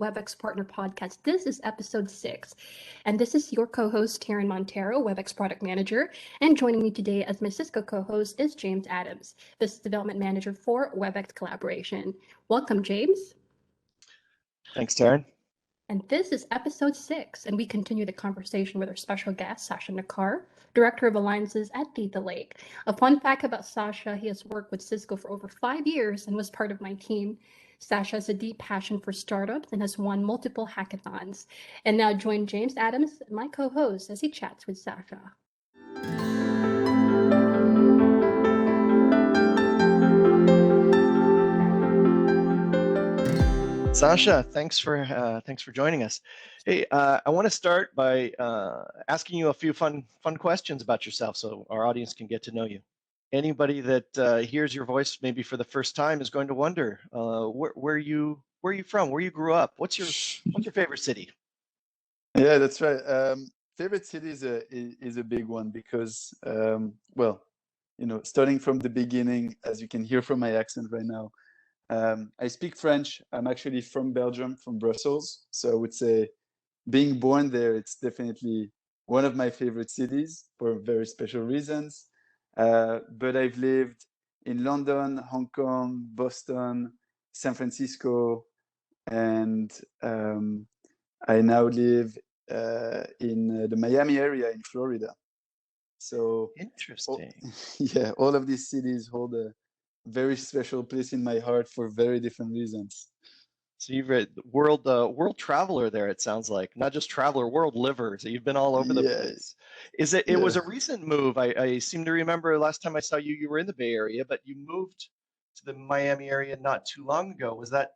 Webex Partner Podcast. This is episode 6, and this is your co-host, Taryn Montero, Webex Product Manager, and joining me today as my Cisco co-host is James Adams, Business Development Manager for Webex Collaboration. Welcome, James. Thanks, Taryn. And this is episode 6, and we continue the conversation with our special guest, Sacha and James, Director of Alliances at Theta Lake. A fun fact about Sacha, he has worked with Cisco for over 5 years and was part of my team. Sacha has a deep passion for startups and has won multiple hackathons. And now join James Adams, my co-host, as he chats with Sacha. Sacha, thanks for joining us. Hey, I want to start by asking you a few fun questions about yourself, so our audience can get to know you. Anybody that hears your voice maybe for the first time is going to wonder where are you from, where you grew up, what's your favorite city? Yeah, that's right. Favorite city is a big one because starting from the beginning, as you can hear from my accent right now. I speak French. I'm actually from Belgium, from Brussels. So I would say being born there, it's definitely one of my favorite cities for very special reasons. But I've lived in London, Hong Kong, Boston, San Francisco, and I now live in the Miami area in Florida. So interesting. All of these cities hold a very special place in my heart for very different reasons. So you've read world traveler there, it sounds like. Not just traveler, world liver. So you've been all over the place. It was a recent move. I seem to remember last time I saw you, you were in the Bay Area, but you moved to the Miami area not too long ago. Was that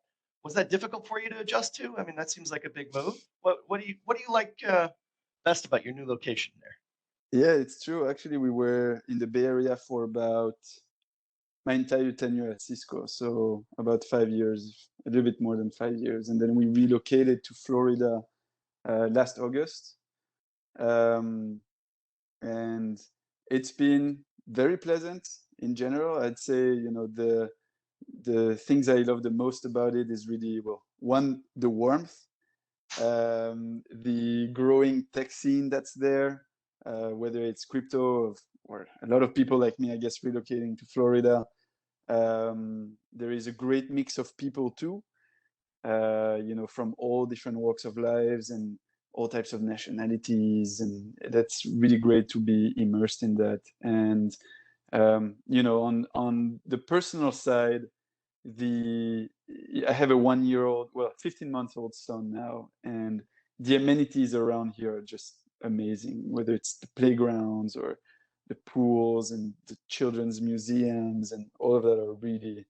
difficult for you to adjust to? I mean, that seems like a big move. What do you like best about your new location there? Yeah, it's true. Actually, we were in the Bay Area for about my entire tenure at Cisco, so about 5 years, a little bit more than 5 years, and then we relocated to Florida last August, and it's been very pleasant in general. I'd say the things I love the most about it is really one, the warmth, the growing tech scene that's there, whether it's crypto or a lot of people like me, I guess, relocating to Florida. There is a great mix of people too, from all different walks of lives and all types of nationalities, and that's really great to be immersed in that. And on the personal side, I have a 15-month-old son now, and the amenities around here are just amazing, whether it's the playgrounds or the pools and the children's museums, and all of that are really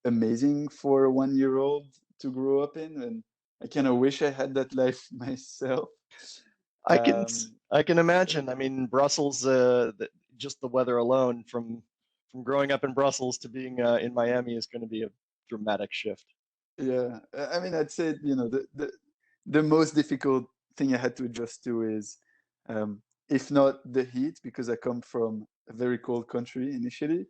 amazing for a 1-year-old to grow up in. And I kind of wish I had that life myself. I can imagine. I mean, Brussels, just the weather alone, from growing up in Brussels to being in Miami is going to be a dramatic shift. Yeah, I mean, I'd say the most difficult thing I had to adjust to is, if not the heat, because I come from a very cold country initially,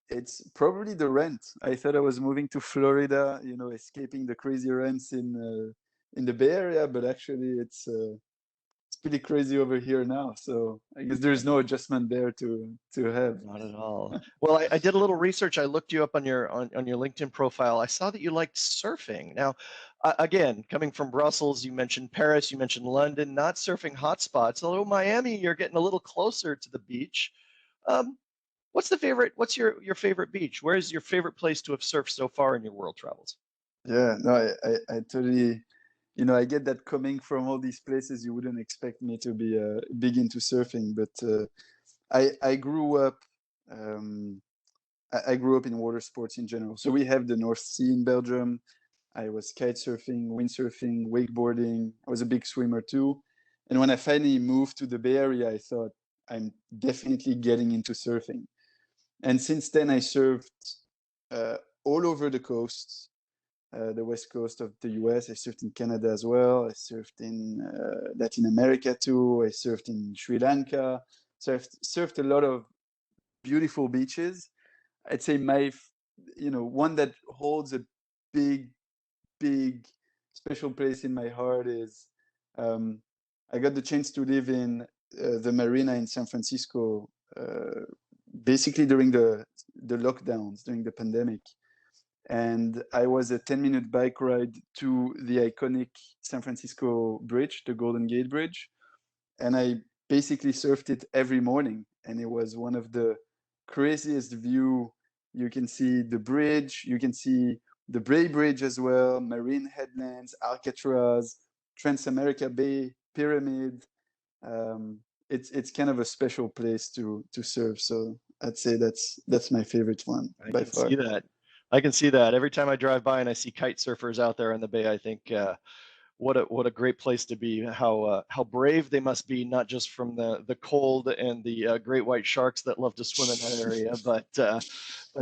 it's probably the rent. I thought I was moving to Florida, escaping the crazy rents in the Bay Area, but actually it's pretty crazy over here now. So I guess there's no adjustment there to have. Not at all. Well, I did a little research. I looked you up on your LinkedIn profile. I saw that you liked surfing. Now, again, coming from Brussels, you mentioned Paris, you mentioned London, not surfing hotspots. Although Miami, you're getting a little closer to the beach. What's your favorite beach? Where is your favorite place to have surfed so far in your world travels? Yeah, no, I totally, I get that coming from all these places. You wouldn't expect me to be big into surfing, but I grew up. I grew up in water sports in general. So we have the North Sea in Belgium. I was kite surfing, windsurfing, wakeboarding. I was a big swimmer too. And when I finally moved to the Bay Area, I thought I'm definitely getting into surfing. And since then, I surfed all over the coast, the west coast of the US. I surfed in Canada as well. I surfed in Latin America too. I surfed in Sri Lanka. So I've surfed a lot of beautiful beaches. I'd say one that holds a big special place in my heart is I got the chance to live in the marina in San Francisco, basically during the lockdowns, during the pandemic. And I was a 10-minute bike ride to the iconic San Francisco bridge, the Golden Gate Bridge. And I basically surfed it every morning. And it was one of the craziest view. You can see the bridge, you can see the Bray Bridge as well, Marine Headlands, Alcatraz, Transamerica Bay, Pyramid. It's kind of a special place to surf. So I'd say that's my favorite one by far. I can see that. I can see that. Every time I drive by and I see kite surfers out there in the bay, I think what a great place to be. How brave they must be, not just from the cold and the great white sharks that love to swim in that area, but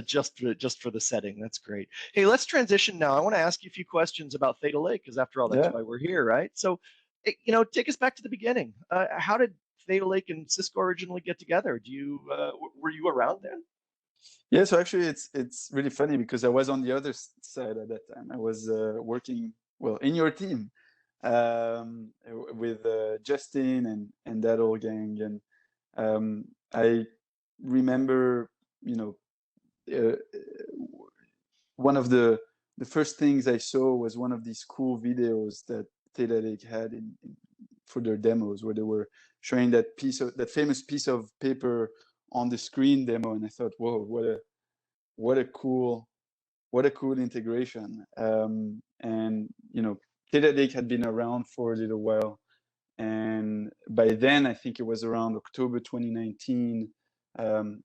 just for the setting. That's great. Hey, let's transition now. I want to ask you a few questions about Theta Lake, because after all, that's why we're here, right? So, take us back to the beginning. How did Theta Lake and Cisco originally get together? Were you around then? Yeah, so actually it's really funny because I was on the other side at that time. I was working, well, in your team with Justin and that whole gang. And I remember, one of the first things I saw was one of these cool videos that Theta Lake had for their demos, where they were showing that famous piece of paper on the screen demo, and I thought, whoa, what a cool integration. And Theta Lake had been around for a little while, and by then I think it was around October 2019,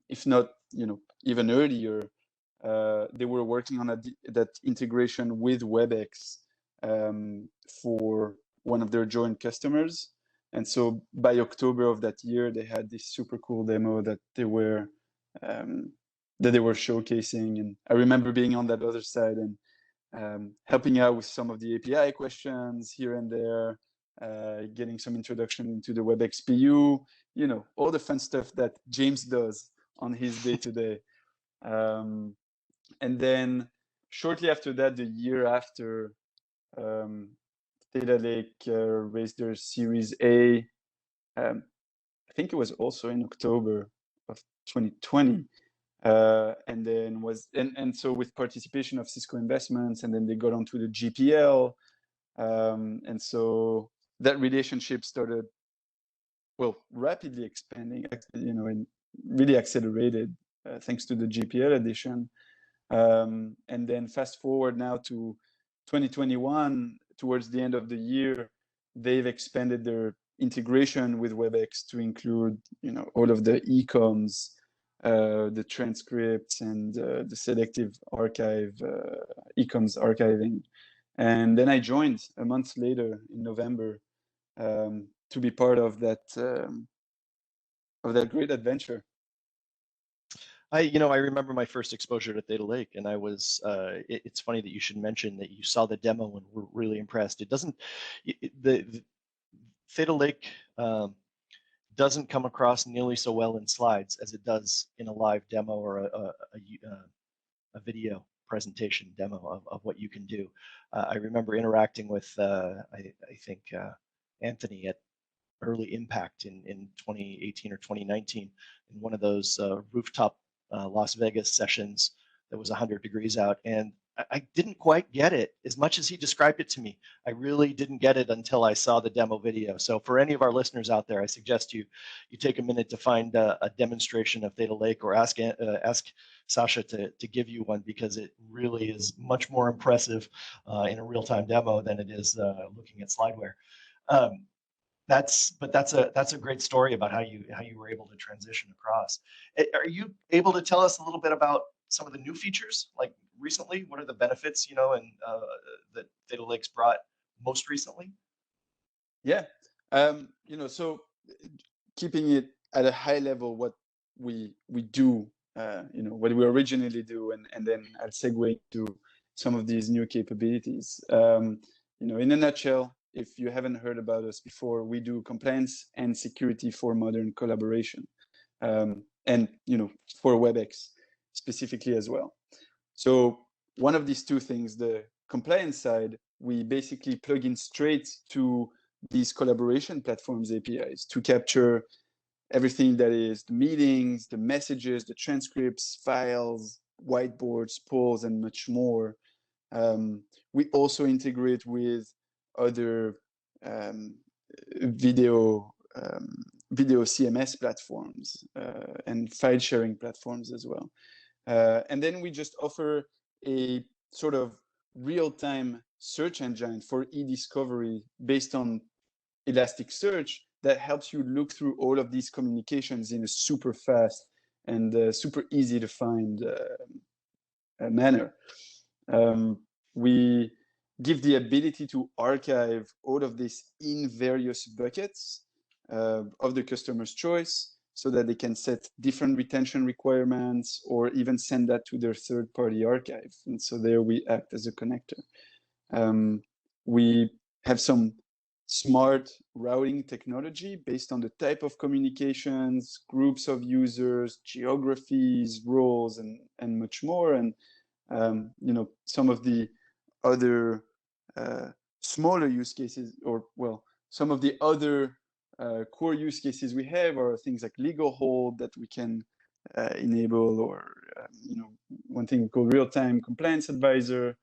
if not even earlier. They were working on that integration with Webex for one of their joint customers. And so by October of that year, they had this super cool demo that they were showcasing. And I remember being on that other side and helping out with some of the API questions here and there, getting some introduction into the Webex PU, all the fun stuff that James does on his day-to-day. And then shortly after that, the year after, Theta Lake raised their Series A. I think it was also in October of 2020. And then and so with participation of Cisco Investments, and then they got onto the GPL. And so that relationship started, rapidly expanding, and really accelerated thanks to the GPL edition. And then fast forward now to 2021, towards the end of the year, they've expanded their integration with Webex to include, all of the ecoms, the transcripts, and the selective archive, ecoms archiving. And then I joined a month later in November to be part of that great adventure. I remember my first exposure to Theta Lake, and I was. It's funny that you should mention that you saw the demo and were really impressed. It doesn't. The Theta Lake doesn't come across nearly so well in slides as it does in a live demo or a video presentation demo of what you can do. I remember interacting with I think Anthony at Early Impact in 2018 or 2019 in one of those rooftop Las Vegas sessions that was 100 degrees out, and I didn't quite get it as much as he described it to me. I really didn't get it until I saw the demo video. So for any of our listeners out there, I suggest you take a minute to find a demonstration of Theta Lake, or ask Sacha to give you one, because it really is much more impressive in a real-time demo than it is looking at slideware. That's a great story about how you were able to transition across. Are you able to tell us a little bit about some of the new features, like recently? What are the benefits, and that Theta Lake's brought most recently? Yeah, so keeping it at a high level, what we do, what we originally do, and then I'll segue to some of these new capabilities. In a nutshell, if you haven't heard about us before, we do compliance and security for modern collaboration, and for Webex specifically as well. So one of these two things, the compliance side, we basically plug in straight to these collaboration platforms APIs to capture everything that is the meetings, the messages, the transcripts, files, whiteboards, polls, and much more. We also integrate with other video CMS platforms and file sharing platforms as well. And then we just offer a sort of real-time search engine for e-discovery based on Elasticsearch that helps you look through all of these communications in a super fast and super easy to find manner. We give the ability to archive all of this in various buckets of the customer's choice so that they can set different retention requirements or even send that to their third-party archive. And so there we act as a connector. We have some smart routing technology based on the type of communications, groups of users, geographies, roles, and much more. And some of the other smaller use cases, or well, some of the other core use cases we have are things like legal hold that we can enable, or one thing we call real-time compliance advisor.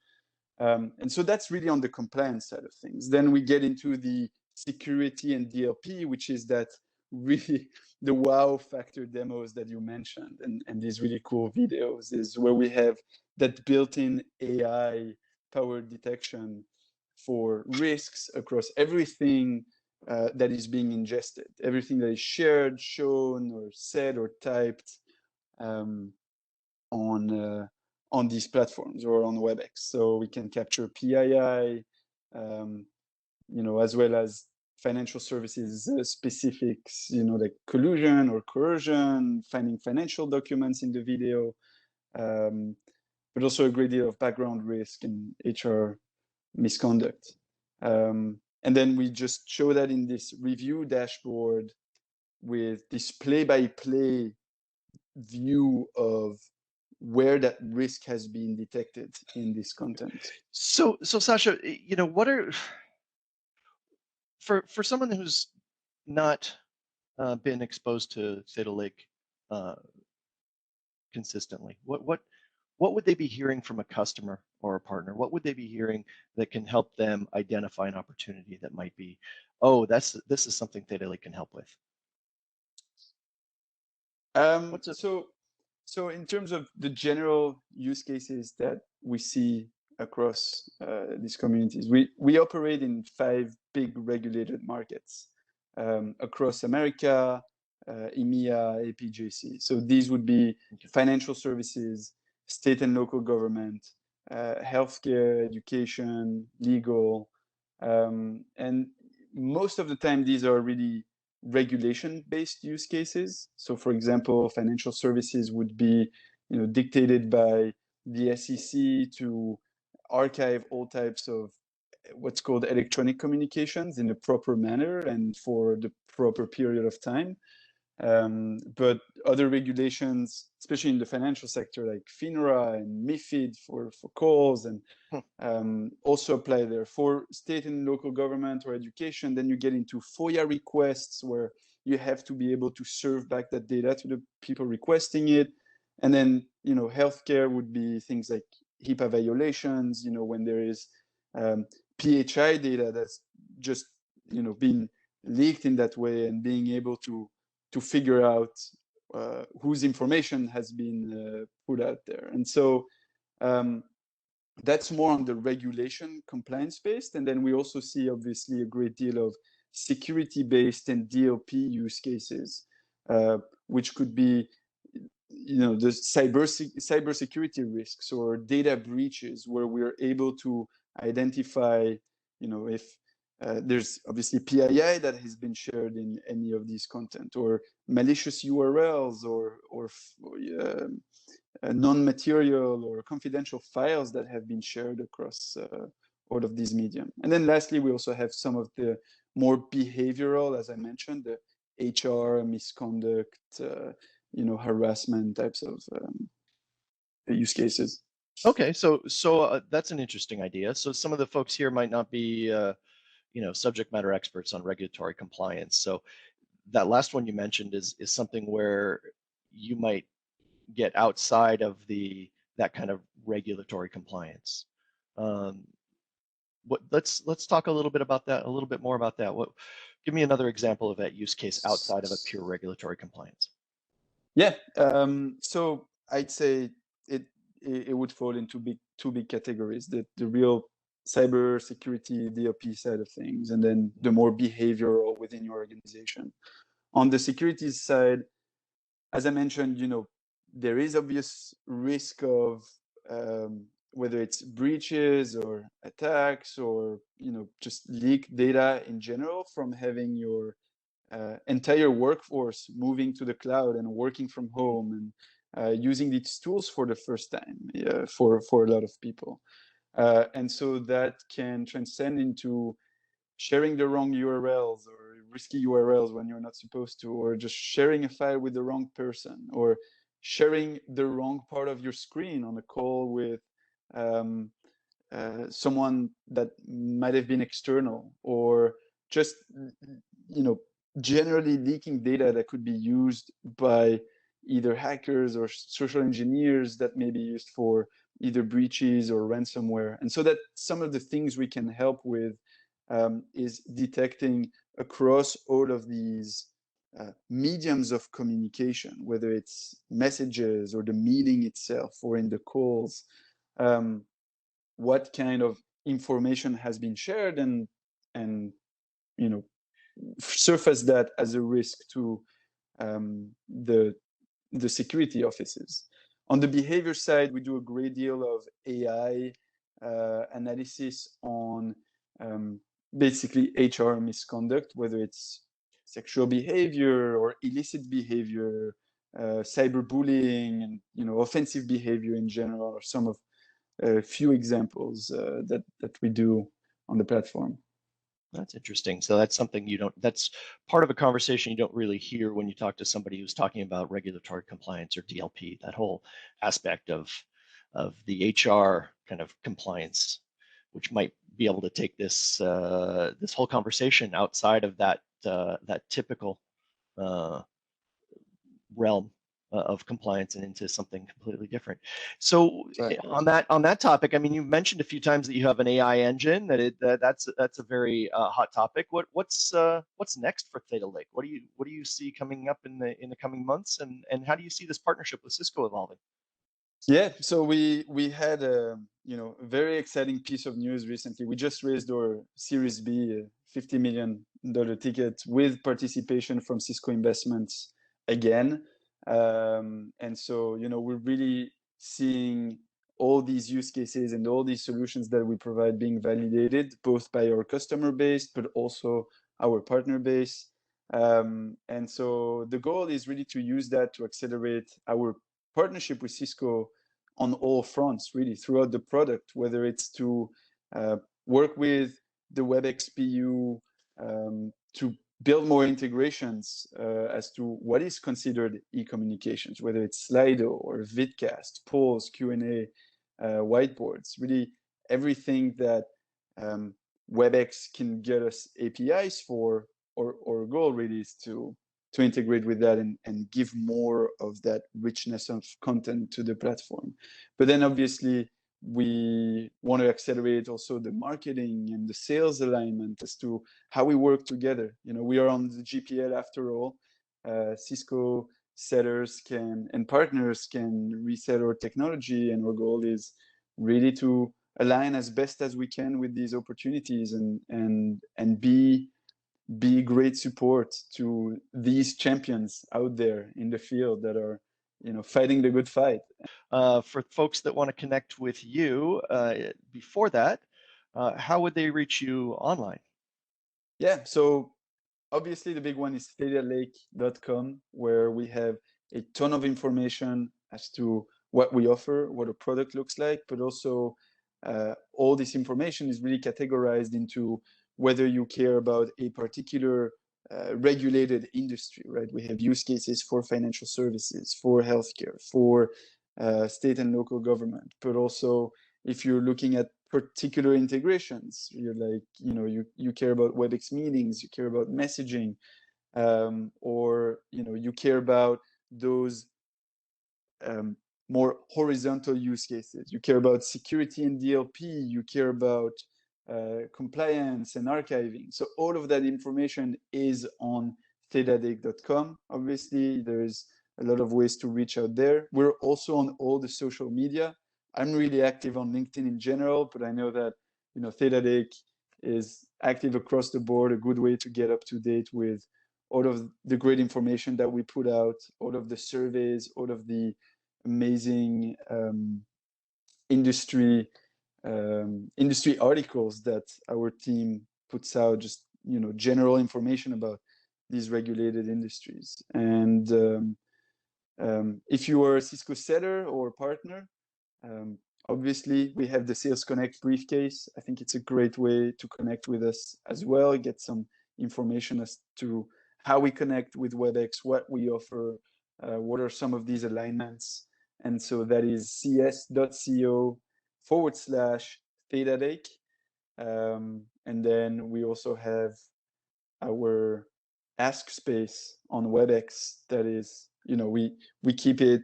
And so that's really on the compliance side of things. Then we get into the security and DLP, which is that really the wow factor demos that you mentioned, and these really cool videos is where we have that built-in AI powered detection for risks across everything that is being ingested, everything that is shared, shown, or said, or typed on these platforms or on Webex. So we can capture PII, as well as financial services specifics, like collusion or coercion, finding financial documents in the video, but also a great deal of background risk and HR misconduct. And then we just show that in this review dashboard with this play-by-play view of where that risk has been detected in this content. So Sacha, what are, for someone who's not been exposed to Theta Lake consistently, what would they be hearing from a customer or a partner? What would they be hearing that can help them identify an opportunity that might be, oh, this is something Theta Lake can help with? So in terms of the general use cases that we see across these communities, we operate in 5 big regulated markets across America, EMEA, APJC. So these would be financial services, state and local government, healthcare, education, legal, and most of the time these are really regulation-based use cases. So for example, financial services would be dictated by the SEC to archive all types of what's called electronic communications in the proper manner and for the proper period of time. But other regulations, especially in the financial sector, like FINRA and MiFID for calls, and also apply there. For state and local government or education, then you get into FOIA requests where you have to be able to serve back that data to the people requesting it. And then, healthcare would be things like HIPAA violations, when there is PHI data that's just, being leaked in that way, and being able to figure out whose information has been put out there. And so that's more on the regulation compliance based. And then we also see obviously a great deal of security based and DLP use cases, which could be the cybersecurity risks or data breaches, where we're able to identify if there's obviously PII that has been shared in any of these content, or malicious URLs, or non-material or confidential files that have been shared across all of these medium. And then lastly, we also have some of the more behavioral, as I mentioned, the HR misconduct, harassment types of use cases. Okay, so that's an interesting idea. So some of the folks here might not be subject matter experts on regulatory compliance. So that last one you mentioned is something where you might get outside of that kind of regulatory compliance. Let's talk a little bit about that, a little bit more about that. Give me another example of that use case outside of a pure regulatory compliance. Yeah, so I'd say it would fall into two big categories: the real cyber security DLP side of things, and then the more behavioral within your organization. On the security side, as I mentioned, there is obvious risk of whether it's breaches or attacks or just leak data in general from having your entire workforce moving to the cloud and working from home and using these tools for the first time for a lot of people. And so that can transcend into sharing the wrong URLs or risky URLs when you're not supposed to, or just sharing a file with the wrong person, or sharing the wrong part of your screen on a call with someone that might have been external, or just generally leaking data that could be used by either hackers or social engineers that may be used for either breaches or ransomware. And so that some of the things we can help with is detecting across all of these mediums of communication, whether it's messages or the meeting itself or in the calls, what kind of information has been shared, and surface that as a risk to the security offices. On the behavior side, we do a great deal of AI analysis on basically HR misconduct, whether it's sexual behavior or illicit behavior, cyberbullying, and offensive behavior in general are some of a few examples that we do on the platform. That's interesting. So that's something that's part of a conversation you don't really hear when you talk to somebody who's talking about regulatory compliance or DLP, that whole aspect of the HR kind of compliance, which might be able to take this this whole conversation outside of that typical realm of compliance and into something completely different. So on that topic, I mean, you mentioned a few times that you have an AI engine. That's a very hot topic. What's next for Theta Lake? What do you see coming up in the coming months, and how do you see this partnership with Cisco evolving? Yeah, so we had a very exciting piece of news recently. We just raised our Series B, $50 million ticket with participation from Cisco Investments again. And so we're really seeing all these use cases and all these solutions that we provide being validated both by our customer base but also our partner base. And so the goal is really to use that to accelerate our partnership with Cisco on all fronts, really throughout the product, whether it's to work with the Webex PU to build more integrations as to what is considered e-communications, whether it's Slido or vidcast, polls, Q&A, whiteboards, really everything that Webex can get us APIs for. Our goal really is to integrate with that and give more of that richness of content to the platform. But then obviously we want to accelerate also the marketing and the sales alignment as to how we work together. We are on the GPL after all. Cisco sellers and partners can resell our technology, and our goal is really to align as best as we can with these opportunities and be great support to these champions out there in the field that are fighting the good fight. For folks that want to connect with you before that, how would they reach you online? Yeah, so obviously the big one is thetalake.com, where we have a ton of information as to what we offer, what a product looks like, but also all this information is really categorized into whether you care about a particular regulated industry, right? We have use cases for financial services, for healthcare, for state and local government, but also if you're looking at particular integrations, you're like, you care about Webex meetings, you care about messaging, or you care about those more horizontal use cases. You care about security and DLP, you care about compliance and archiving. So all of that information is on thetalake.com. Obviously, there's a lot of ways to reach out there. We're also on all the social media. I'm really active on LinkedIn in general, but I know that Theta Lake is active across the board, a good way to get up to date with all of the great information that we put out, all of the surveys, all of the amazing industry articles that our team puts out, just general information about these regulated industries. And if you are a Cisco seller or partner, obviously we have the Sales Connect briefcase. I think it's a great way to connect with us as well, get some information as to how we connect with Webex, what we offer, what are some of these alignments. And so that is cs.co/Theta Lake. And then we also have our Ask space on Webex. That is, we keep it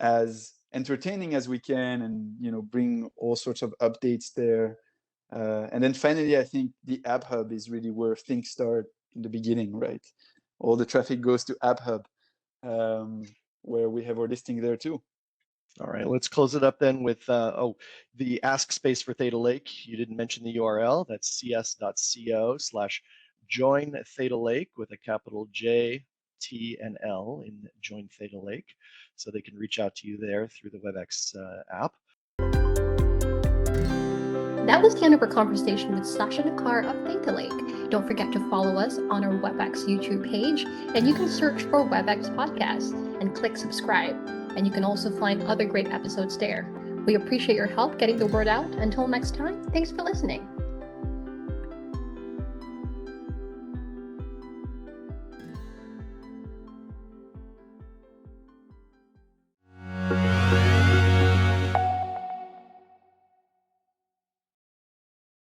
as entertaining as we can, and bring all sorts of updates there. And then finally, I think the App Hub is really where things start in the beginning, right? All the traffic goes to App Hub, where we have our listing there too. All right, let's close it up then with the Ask space for Theta Lake. You didn't mention the URL. That's cs.co/join Theta Lake with a capital J, T, and L in Join Theta Lake. So they can reach out to you there through the Webex app. That was the end of our conversation with Sacha and James of Theta Lake. Don't forget to follow us on our Webex YouTube page, and you can search for Webex Podcast and click subscribe. And you can also find other great episodes there. We appreciate your help getting the word out. Until next time, thanks for listening.